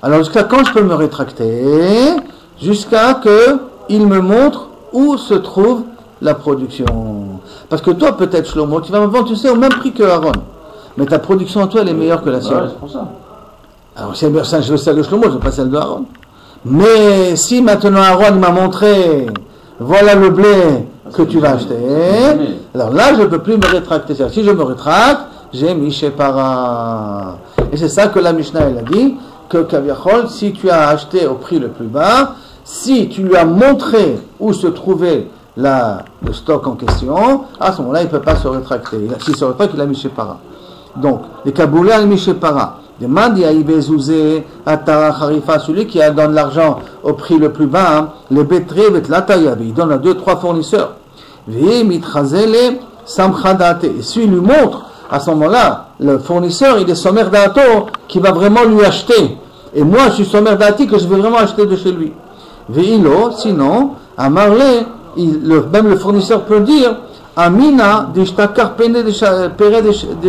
Alors, jusqu'à quand je peux me rétracter? Jusqu'à qu'il me montre où se trouve la production. Parce que toi, peut-être, Shlomo, tu vas me vendre, tu sais, au même prix que Aaron. Mais ta production, toi, elle est meilleure que la sienne. Ouais, c'est pour ça. Alors, je veux celle de Shlomo, je veux pas celle de Aaron. Mais si maintenant Aaron m'a montré, voilà le blé que tu vas acheter, alors là, je ne peux plus me rétracter. Si je me rétracte, j'ai Miché Para. Et c'est ça que la Mishnah, elle a dit, que Kaviachol, si tu as acheté au prix le plus bas, si tu lui as montré où se trouvait le stock en question, à ce moment-là, il ne peut pas se rétracter. S'il se rétracte, il a Miché Para. Donc, les Kaboulés ont Miché Para. Demande à Ibezouzé, à Tara Harifa, celui qui donne l'argent au prix le plus bas, hein, les Betriv et la Tayabi, il donne à 2-3 fournisseurs. Et si il lui montre, à ce moment-là, le fournisseur, il est sommaire d'Ato qui va vraiment lui acheter. Et moi, je suis sommaire d'Ati que je vais vraiment acheter de chez lui. Veilo, sinon, à Marley, même le fournisseur peut dire, Amina, d'Ishtakar Pene de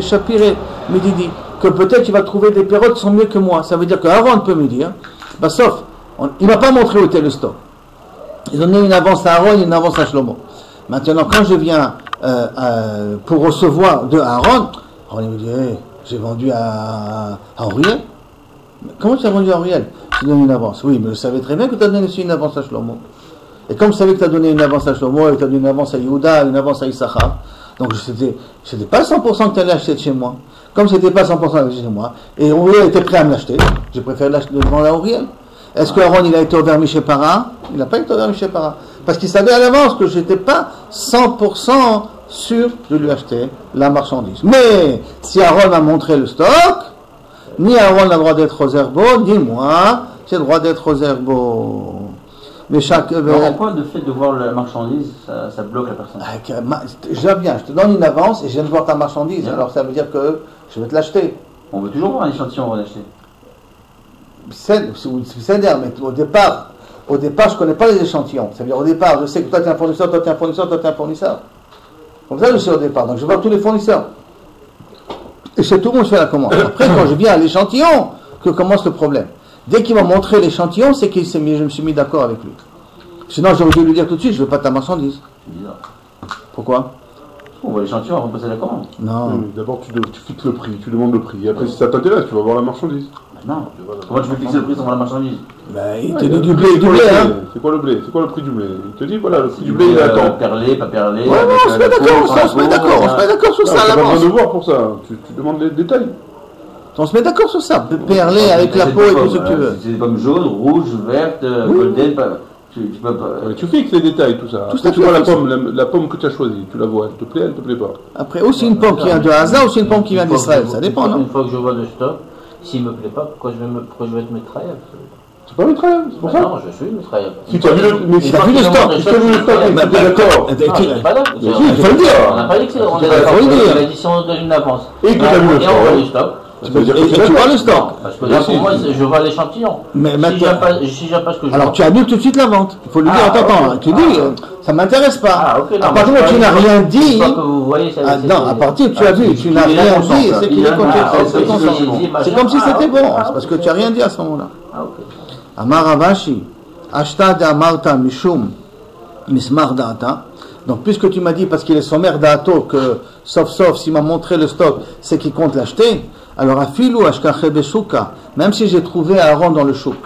Shapire, Medidi, que peut-être il va trouver des perrottes qui sont mieux que moi. Ça veut dire que Aaron peut me dire, bah, sauf, il ne m'a pas montré où était le stock. Ils ont donné une avance à Aaron et une avance à Shlomo. Maintenant, quand je viens pour recevoir de Aaron, il me dit, hey, j'ai vendu à Auriel. Comment tu as vendu à Auriel? Je te donne une avance. Oui, mais je savais très bien que tu as donné aussi une avance à Shlomo. Et comme je savais que tu as donné une avance à Shlomo, et tu as donné une avance à Yehuda, une avance à Issachar, donc c'était pas 100% que tu allais acheter de chez moi. Comme c'était pas 100% chez moi, et Auriel était prêt à me l'acheter, j'ai préféré le vendre à Auriel. Est-ce que Aaron il a été ouvert Miché Para? Il n'a pas été ouvert Miché Para. Parce qu'il savait à l'avance que je n'étais pas 100% sûr de lui acheter la marchandise. Mais si Aaron a montré le stock, ni Aaron n'a le droit d'être aux herbeaux, ni moi, j'ai le droit d'être aux herbeaux. Mais chaque. Pourquoi le fait de voir la marchandise, ça bloque la personne? Je te donne une avance et je viens de voir ta marchandise, alors ça veut dire que je vais te l'acheter. On veut toujours voir un échantillon avant d'acheter. C'est mais au départ, je ne connais pas les échantillons. Ça veut dire au départ, je sais que toi tu es un fournisseur, toi tu es un fournisseur, toi tu es un fournisseur. Comme ça, je sais au départ. Donc je vois tous les fournisseurs. Et chez tout le monde, je fais la commande. Après, quand je viens à l'échantillon, que commence le problème. Dès qu'il m'a montré l'échantillon, c'est que je me suis mis d'accord avec lui. Sinon, j'aurais dû lui dire tout de suite, je ne veux pas ta marchandise. C'est bizarre. Pourquoi? On voit l'échantillon avant de passer la commande. Non. Oui, d'abord, tu fixes le prix, tu demandes le prix. Et après, si ça t'intéresse, tu vas voir la marchandise. Non. Comment tu peux fixer le prix sans voir la marchandise? Il te dit du blé, hein. C'est quoi le blé? C'est quoi le prix du blé? Il te dit, voilà, le prix du blé, il est à tant. Perlé, pas perlé. Ouais, on se met d'accord sur ça à l'avance. Tu n'as pas besoin l'avance. de voir pour ça. Tu demandes les détails. On se met d'accord sur ça. Perlé avec la peau et tout ce que tu veux. C'est des pommes jaunes, rouges, vertes, golden. Tu peux pas. Tu fixes les détails, tout ça. Après, tu vois la pomme que tu as choisie. Tu la vois, elle te plaît, elle te plaît pas. Après, aussi une pomme qui vient de Haza, aussi une pomme qui vient d'Israël. Ça dépend, non? Une fois que je vois le stock, s'il me plaît pas, pourquoi je vais être mitraillable? C'est pas mitraillable, c'est pour ça? Non, je suis mitraillable. Si tu as vu le stock, si tu as vu le stock, tu es d'accord. Il faut le dire. On n'a pas dit que c'est. On est d'accord. a dit si on donne une avance. Et que tu as vu le Et on voit le stock. stock. Tu peux dire que Et tu vois le stock. Parce que là, pour moi, je vois l'échantillon. Mais Si j'aime pas ce que je vois. alors tu annules tout de suite la vente. Il faut lui dire, attends, tu dis, ça m'intéresse pas. Ah, ok, non, À partir du moment où tu n'as rien dit, une fois que vous voyez, non, à partir où tu as vu, tu n'as rien dit, c'est qu'il est content. C'est comme si c'était bon, c'est parce que tu n'as rien dit à ce moment-là. Ah, ok. Amar Ravashi, Ashta de Amarta Mishum Mismar Data. Donc, puisque tu m'as dit, parce qu'il est sommaire d'Ato, que sauf s'il m'a montré le stock, c'est qu'il compte l'acheter, alors Afilu Ashkache Beshuka, même si j'ai trouvé Aaron dans le chouk,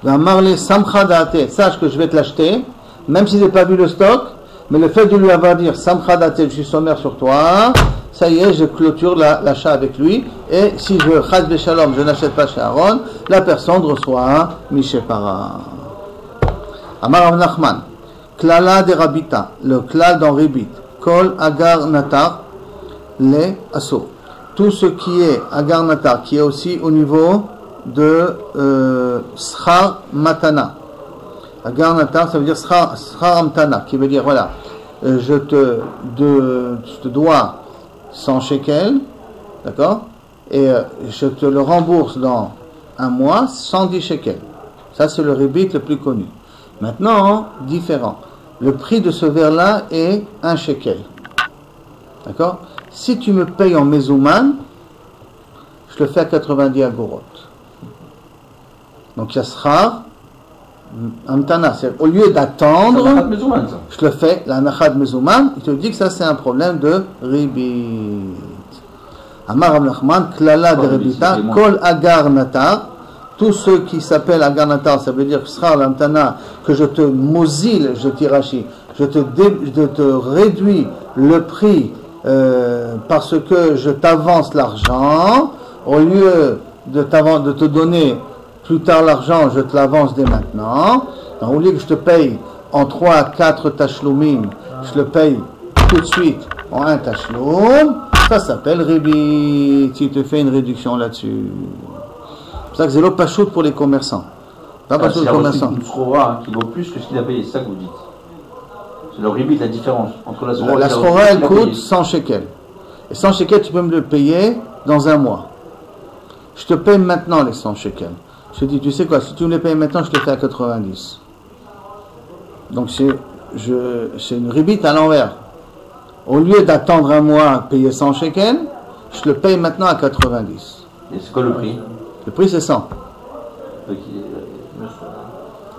Amarle Samcha Date, sache que je vais te l'acheter, même si j'ai pas vu le stock, mais le fait de lui avoir dit Samchadatel, je suis sommaire sur toi, ça y est, je clôture l'achat avec lui, et si je Chaz Beshalom, je n'achète pas chez Aaron, la personne reçoit Mishepara. Amar Rav Nachman, Klala de Rabita, le klal dans Ribit, Kol Agar Natar, les Asur. Tout ce qui est Agar Natar, qui est aussi au niveau de Schar Matana. Agar Natar, ça veut dire Schar Amtana, qui veut dire, voilà, je te dois 100 shekels, d'accord, et je te le rembourse dans un mois, 110 shekels. Ça, c'est le Ribit le plus connu. Maintenant, différent. Le prix de ce verre-là est 1 shekel. D'accord? Si tu me payes en mezouman, je le fais à 90 agorot. Donc, il y a Schar Amtana. Au lieu d'attendre, je le fais, la nachad mezouman, il te dit que ça, c'est un problème de Ribit. Amar Rav Nachman, klala de Ribita, kol agar natar. Tout ce qui s'appelle Agar Natar, ça veut dire Schar Amtana, que je te mozile, je tirachi, je te réduis le prix parce que je t'avance l'argent, au lieu de te donner plus tard l'argent, je te l'avance dès maintenant. Donc, au lieu que je te paye en 3 à 4 tashloumim, je le paye tout de suite en un tashloum, ça s'appelle Ribit. Tu te fais une réduction là-dessus. C'est ça que c'est l'autre pachout pour les commerçants. Pas pachout pour les commerçants. Une srora qui vaut plus que ce qu'il a payé, c'est ça que vous dites. C'est le Ribit, la différence entre la srora. La srora, elle coûte 100 shekels. Et 100 shekels, tu peux me le payer dans un mois. Je te paye maintenant les 100 shekels. Je te dis, tu sais quoi, si tu me les payes maintenant, je te fais à 90. Donc c'est une Ribit à l'envers. Au lieu d'attendre un mois à payer 100 shekels, je le paye maintenant à 90. Et c'est quoi le prix? Le prix, c'est 100.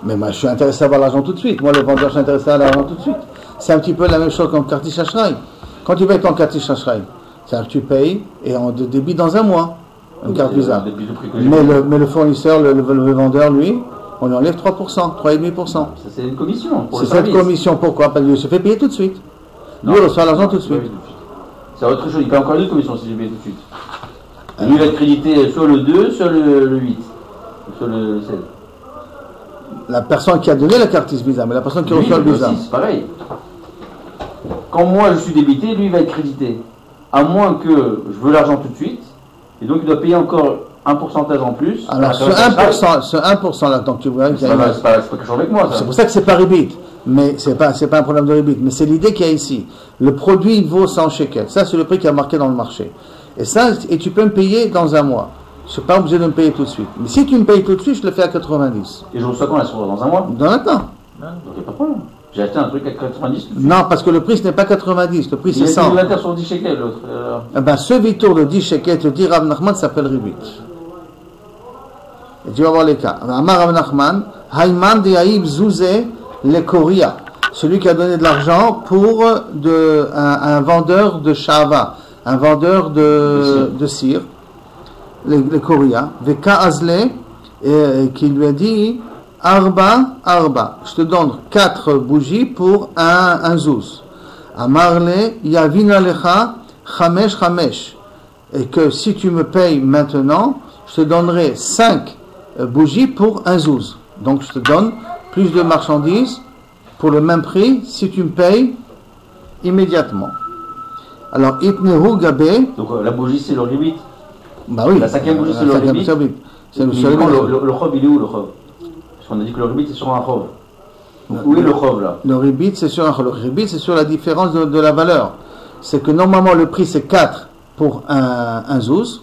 Mais moi, je suis intéressé à avoir l'argent tout de suite. Moi, le vendeur, je suis intéressé à avoir l'argent tout de suite. C'est un petit peu la même chose qu'en Kartish Ashray. Quand tu payes ton Kartish Ashray, c'est-à-dire que tu payes et on te débite dans un mois. Une carte Visa. Mais le fournisseur, le vendeur, lui, on lui enlève 3%, 3,5%. Ça, c'est une commission. C'est cette commission. Pourquoi? Parce qu'il se fait payer tout de suite. Lui, il reçoit l'argent tout de suite. C'est autre chose. Il paye encore une commission si je paye tout de suite. Lui, il va être crédité sur le 2, sur le 8, sur le 16. La personne qui a donné la carte Visa, mais la personne qui reçoit le Visa. C'est pareil. Quand moi je suis débité, lui il va être crédité. À moins que je veux l'argent tout de suite, et donc il doit payer encore un pourcentage en plus. Alors ce 1% là, donc tu vois, c'est pas quelque chose avec moi. C'est pour ça que c'est pas Ribit. Mais c'est pas un problème de Ribit. Mais c'est l'idée qu'il y a ici. Le produit vaut 100 shekels. Ça, c'est le prix qui a marqué dans le marché. Et tu peux me payer dans un mois. Je ne suis pas obligé de me payer tout de suite. Mais si tu me payes tout de suite, je le fais à 90. Et je reçois quand la source? Dans un mois? Dans un temps. Donc il n'y a pas de problème. J'ai acheté un truc à 90. Non, parce que le prix, ce n'est pas 90. Le prix, c'est 100. Il est sur 10 shekels, l'autre. Eh ben, ce vitour de 10 shekels, te dit Rav Nachman, s'appelle Ribit. Et tu vas voir les cas. Amar Rav Nachman, Hayman de Haïb Zouzé, le Koria. Celui qui a donné de l'argent pour un vendeur de Shava. Un vendeur de cire, les Koria, Veka Azle, qui lui a dit Arba, je te donne 4 bougies pour un zouz. Amarle, Yavina Lecha, Chamesh, et que si tu me payes maintenant, je te donnerai 5 bougies pour un zouz. Donc je te donne plus de marchandises pour le même prix si tu me payes immédiatement. Alors, Itnehu Gabé. Donc la bougie c'est le Ribit. Bah oui. La 5e bougie c'est le Ribit. C'est le chov, il est où le chov? Parce qu'on a dit que le Ribit c'est sur un chov. Où est le chov là? Le Ribit c'est sur un chov. Le Ribit c'est sur la différence de la valeur. C'est que normalement le prix c'est 4 pour un zouz.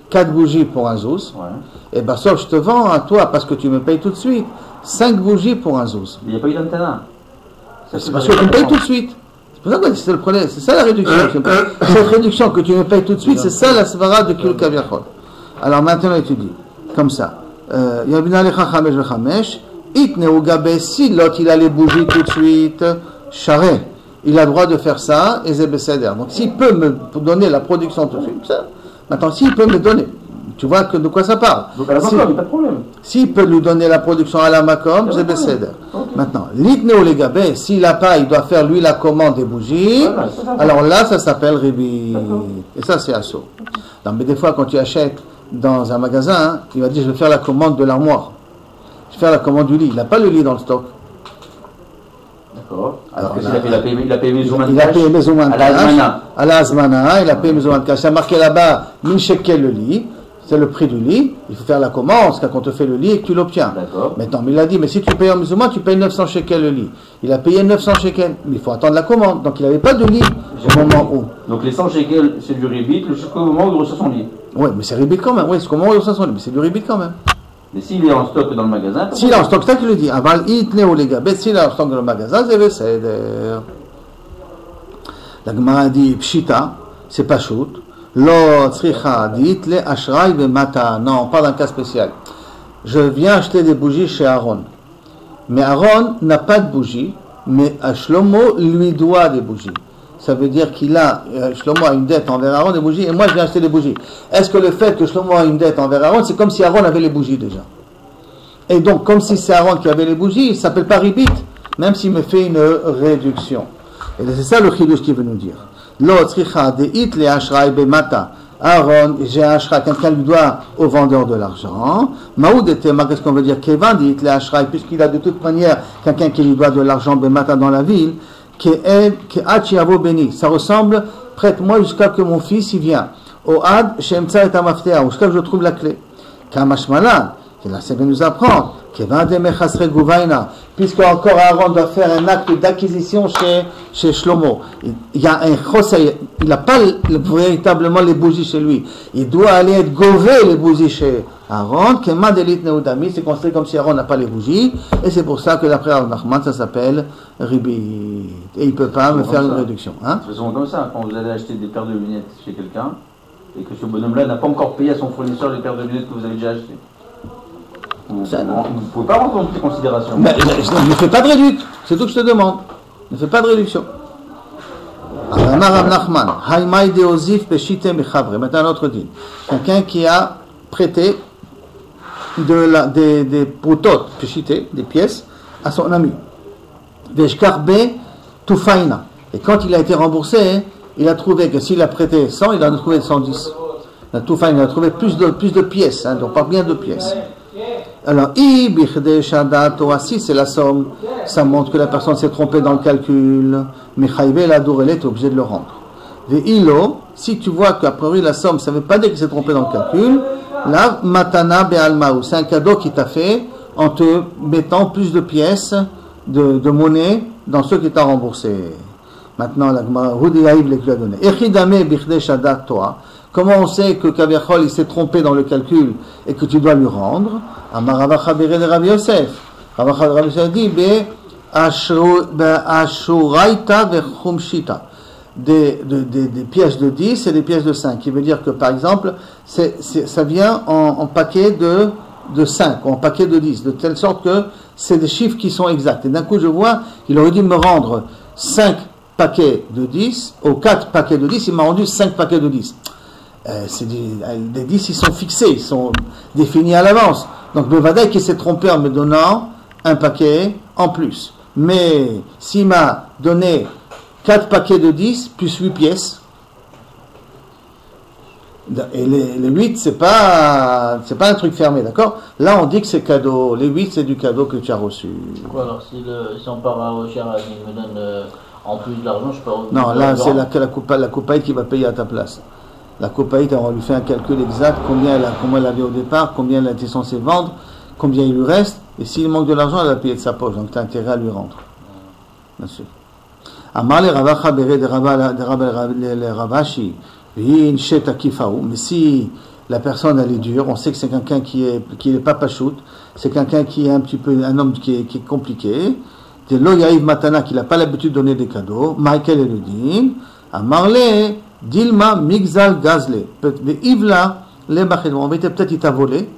4 bougies pour un zouz. Ouais. Et ben sauf je te vends à toi parce que tu me payes tout de suite. 5 bougies pour un zouz. Il n'y a pas eu d'antenne. C'est parce que tu me payes tout de suite. C'est le problème, c'est ça la réduction. Cette réduction que tu me payes tout de suite, c'est ça la svara de Kil Kaviachol. Alors maintenant, tu dis, comme ça, Yabina Lecha Chamesh Vechamesh, Itneu Gabé, si l'autre il a les bougies tout de suite, charé, il a le droit de faire ça, et Zebeseder. Donc s'il peut me donner la production tout de suite, ça, maintenant s'il peut me donner, Tu vois de quoi ça parle. Donc à la makom, il n'y a pas de problème. S'il peut lui donner la production à la makom, c'est besséder. Maintenant, l'itne ou les gabés, s'il n'a pas, il doit faire lui la commande des bougies, alors là, ça s'appelle ribi. Et ça, c'est assaut. Non, mais des fois, quand tu achètes dans un magasin, il va dire, je vais faire la commande de l'armoire. Je vais faire la commande du lit. Il n'a pas le lit dans le stock. D'accord. Alors, Il a payé maison il a payé maison à la Azmana. À la Azmana, il a payé maison de cash. Il a marqué là-bas, 1000 shekels le lit. C'est le prix du lit. Il faut faire la commande, c'est quand on te fait le lit et que tu l'obtiens. Maintenant, mais il a dit, mais si tu payes en musulman, tu payes 900 shekels le lit. Il a payé 900 shekels, mais il faut attendre la commande. Donc il n'avait pas de lit au moment où. Donc les 100 shekels, c'est du ribit jusqu'au moment où il reçoit son lit. Oui, mais c'est ribit quand même. Oui, c'est au moment où il reçoit son lit, mais c'est du ribit quand même. Mais s'il est en stock dans le magasin. S'il est en stock, c'est ça qu'il le dit. Aval itne ou les gabés, s'il est en stock dans le magasin, c'est besséder. La Gemara dit, pshita, c'est pas shoot. Lo tzricha dit le ashray mata. Non, on parle d'un cas spécial. Je viens acheter des bougies chez Aaron. Mais Aaron n'a pas de bougies, mais Shlomo lui doit des bougies. Ça veut dire Shlomo a une dette envers Aaron des bougies, et moi je viens acheter des bougies. Est-ce que le fait que Shlomo a une dette envers Aaron, c'est comme si Aaron avait les bougies déjà? Et donc, comme si c'est Aaron qui avait les bougies, il ne s'appelle pas ribit, même s'il me fait une réduction. Et c'est ça le chidouche qui veut nous dire. Lo tzricha deit le ashray bemata. Aaron, j'ai un ashray, quelqu'un lui doit au vendeur de l'argent. Maoud et tema, qu'est-ce qu'on veut dire? Kevan deit le ashray, puisqu'il a de toute manière quelqu'un qui lui doit de l'argent bemata dans la ville. Ke'ad béni. Ça ressemble, prête-moi jusqu'à que mon fils y vient. Oad shemtsa et amaftea, jusqu'à que je trouve la clé. Kamashmalan, et là ça vient nous apprendre. Puisque encore Aaron doit faire un acte d'acquisition chez Shlomo. Il y a un chosay, il n'a pas véritablement les bougies chez lui. Il doit aller être gové les bougies chez Aaron. C'est considéré comme si Aaron n'a pas les bougies. Et c'est pour ça que d'après Aaron Nachman, ça s'appelle ribi. Et il ne peut pas me faire une réduction. Hein? C'est souvent comme ça, quand vous allez acheter des paires de lunettes chez quelqu'un, et que ce bonhomme-là n'a pas encore payé à son fournisseur les paires de lunettes que vous avez déjà achetées. Vous ne pouvez pas rentrer en toute considération. Mais ne fais pas de réduction, c'est tout que je te demande. Ne fais pas de réduction. Maintenant un autre dit. Quelqu'un qui a prêté des proutotes, des pièces, à son ami. Et quand il a été remboursé, il a trouvé que s'il a prêté 100, il en a trouvé 110. Il a trouvé plus de pièces, donc pas bien de pièces. Alors, si c'est la somme, ça montre que la personne s'est trompée dans le calcul, mais la dourelle est obligé de le rendre. Si tu vois qu'à priori la somme, ça ne veut pas dire qu'il s'est trompé dans le calcul, là, matana be'almaou, c'est un cadeau qu'il t'a fait en te mettant plus de pièces de monnaie dans ceux qui t'a remboursé. Maintenant, la Hudiaïv les lui a donné. Echidame bichdei shadat toi. Comment on sait que Kaviachol il s'est trompé dans le calcul et que tu dois lui rendre? Amar Ravacha bere de Rabbi Yosef. Ravacha de Rabbi Yosef dit Ashuraita vechumshita. Des pièces de 10 et des pièces de 5. Qui veut dire que par exemple, ça vient en paquet de 5 ou en paquet de 10, de telle sorte que c'est des chiffres qui sont exacts. Et d'un coup, je vois, il aurait dû me rendre 5 paquets de 10 ou 4 paquets de 10, il m'a rendu 5 paquets de 10. Des 10, ils sont fixés, ils sont définis à l'avance. Donc, Bevadai qui s'est trompé en me donnant un paquet en plus. Mais s'il m'a donné 4 paquets de 10 plus 8 pièces, et les 8, c'est pas un truc fermé, d'accord? Là, on dit que c'est cadeau. Les 8, c'est du cadeau que tu as reçu. Quoi, alors si on part à Oshara, il me donne en plus de l'argent, je peux... Non, là, c'est la coupaïte qui va payer à ta place. La coupaïte, on lui fait un calcul exact, combien elle avait au départ, combien elle était censée vendre, combien il lui reste, et s'il manque de l'argent, elle va payer de sa poche, donc tu as intérêt à lui rendre. Bien sûr. Amar le Ravacha bere de Ravashi, mais si la personne elle est dure, on sait que c'est quelqu'un qui est pas pachout, c'est quelqu'un qui est un homme qui est compliqué, de lo yaïv matana, qui n'a pas l'habitude de donner des cadeaux, Michael et le din, Amarle, Dilma Migzal Gazle. Ivla, les Bachedon. En vérité, peut-être il t'a volé,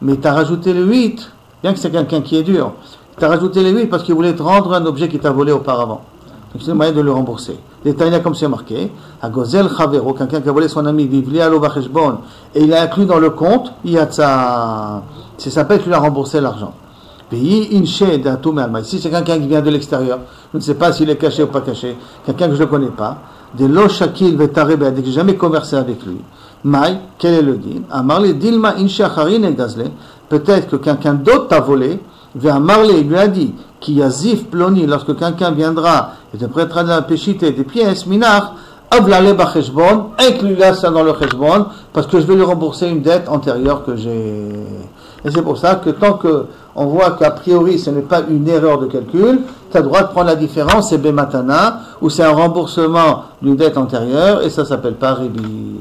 mais il t'a rajouté le 8, bien que c'est quelqu'un qui est dur. Il t'a rajouté le 8 parce qu'il voulait te rendre un objet qu'il t'a volé auparavant. Donc c'est le moyen de le rembourser. Détaillé comme c'est marqué, à Gozel Chavero, quelqu'un qui a volé son ami, Vivli Alo Bacheshbon, et il a inclus dans le compte, il y a ça s'appelle qu'il a remboursé l'argent. Pays Inche d'Atou Me'alma. Ici, c'est quelqu'un qui vient de l'extérieur. Je ne sais pas s'il est caché ou pas caché. Quelqu'un que je ne connais pas. De Lo Shakil Vetarebe, que j'ai jamais conversé avec lui. Maï, quel est le din? Amarle Dilma Inche Acharin et Gazle. Peut-être que quelqu'un d'autre t'a volé. Amarle, il lui a dit, qui yazif ploni, lorsque quelqu'un viendra et te prêtera de la péchité des pièces, minach, avlale bacheshbon, inclus-la ça dans le cheshbon, parce que je vais lui rembourser une dette antérieure que j'ai. Et c'est pour ça que tant qu'on voit qu'a priori ce n'est pas une erreur de calcul, tu as le droit de prendre la différence, c'est bematana, ou c'est un remboursement d'une dette antérieure, et ça s'appelle pas ribit.